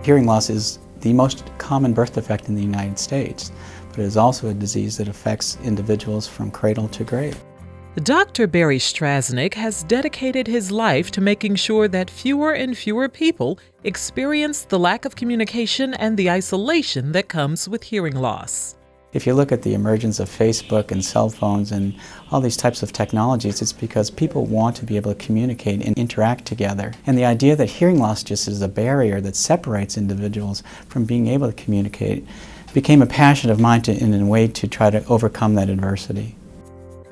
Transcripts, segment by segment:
Hearing loss is the most common birth defect in the United States, but it is also a disease that affects individuals from cradle to grave. Dr. Barry Strasnick has dedicated his life to making sure that fewer and fewer people experience the lack of communication and the isolation that comes with hearing loss. If you look at the emergence of Facebook and cell phones and all these types of technologies, it's because people want to be able to communicate and interact together. And the idea that hearing loss just is a barrier that separates individuals from being able to communicate became a passion of mine in a way to try to overcome that adversity.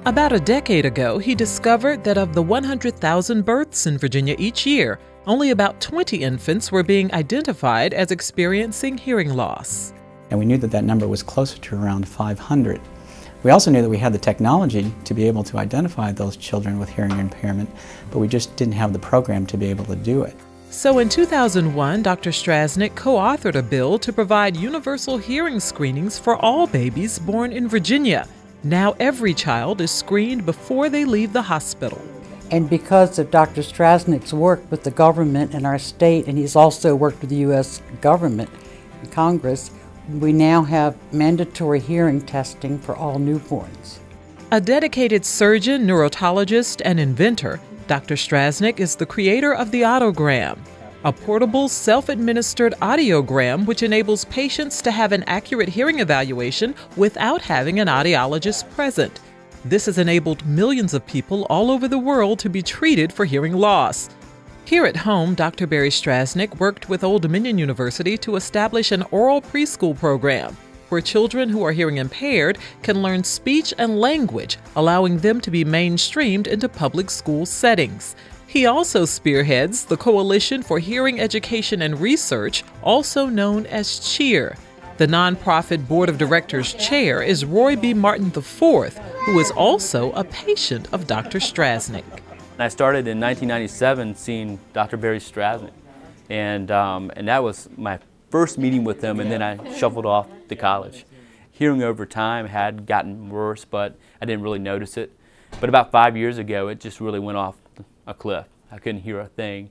About a decade ago, he discovered that of the 100,000 births in Virginia each year, only about 20 infants were being identified as experiencing hearing loss. And we knew that that number was closer to around 500. We also knew that we had the technology to be able to identify those children with hearing impairment, but we just didn't have the program to be able to do it. So in 2001, Dr. Strasnick co-authored a bill to provide universal hearing screenings for all babies born in Virginia. Now every child is screened before they leave the hospital. And because of Dr. Strasnick's work with the government in our state, and he's also worked with the U.S. government and Congress, we now have mandatory hearing testing for all newborns. A dedicated surgeon, neurologist, and inventor, Dr. Strasnick is the creator of the Otogram, a portable, self-administered audiogram which enables patients to have an accurate hearing evaluation without having an audiologist present. This has enabled millions of people all over the world to be treated for hearing loss. Here at home, Dr. Barry Strasnick worked with Old Dominion University to establish an oral preschool program where children who are hearing impaired can learn speech and language, allowing them to be mainstreamed into public school settings. He also spearheads the Coalition for Hearing Education and Research, also known as CHEAR. The nonprofit board of directors chair is Roy B. Martin IV, who is also a patient of Dr. Strasnick. I started in 1997 seeing Dr. Barry Strasnick, and that was my first meeting with him, and then I shuffled off to college. Hearing over time had gotten worse, but I didn't really notice it. But about 5 years ago, it just really went off a cliff. I couldn't hear a thing.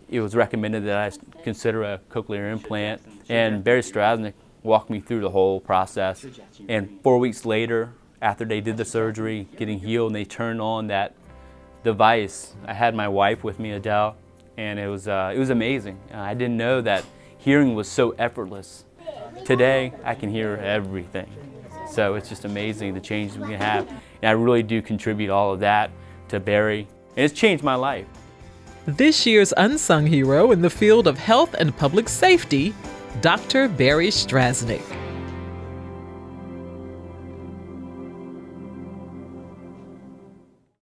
It was recommended that I consider a cochlear implant, and Barry Strasnick walked me through the whole process. And 4 weeks later, after they did the surgery, getting healed, and they turned on that device, I had my wife with me, Adele, and it was amazing. I didn't know that hearing was so effortless. Today, I can hear everything. So it's just amazing the changes we can have. And I really do contribute all of that to Barry, and it's changed my life. This year's unsung hero in the field of health and public safety, Dr. Barry Strasnick.